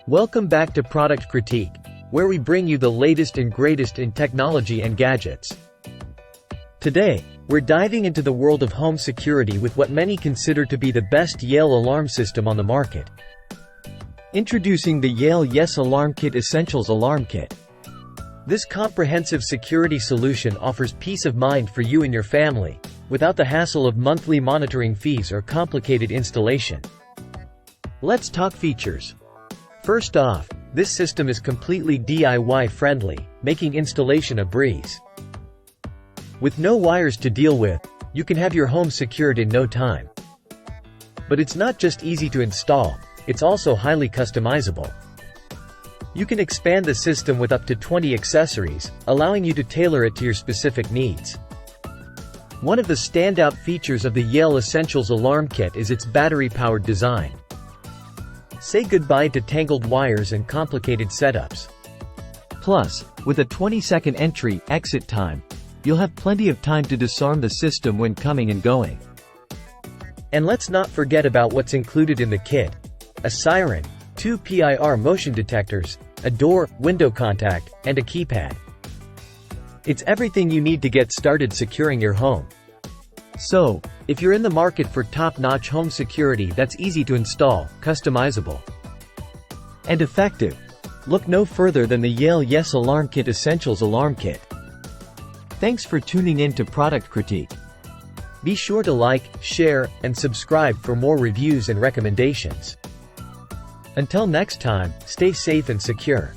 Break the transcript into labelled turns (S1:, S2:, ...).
S1: Welcome back to Product Critique, where we bring you the latest and greatest in technology and gadgets. Today, we're diving into the world of home security with what many consider to be the best Yale alarm system on the market. Introducing the Yale YES-ALARMKIT Essentials Alarm Kit. This comprehensive security solution offers peace of mind for you and your family, without the hassle of monthly monitoring fees or complicated installation. Let's talk features. First off, this system is completely DIY friendly, making installation a breeze. With no wires to deal with, you can have your home secured in no time. But it's not just easy to install, it's also highly customizable. You can expand the system with up to 20 accessories, allowing you to tailor it to your specific needs. One of the standout features of the Yale Essentials Alarm Kit is its battery-powered design. Say goodbye to tangled wires and complicated setups. Plus, with a 20-second entry-exit time, you'll have plenty of time to disarm the system when coming and going. And let's not forget about what's included in the kit: a siren, 2 PIR motion detectors, a door-window contact, and a keypad. It's everything you need to get started securing your home. So, if you're in the market for top-notch home security that's easy to install, customizable, and effective, look no further than the Yale YES-ALARMKIT Essentials Alarm Kit. Thanks for tuning in to Product Critique. Be sure to like, share, and subscribe for more reviews and recommendations. Until next time, stay safe and secure.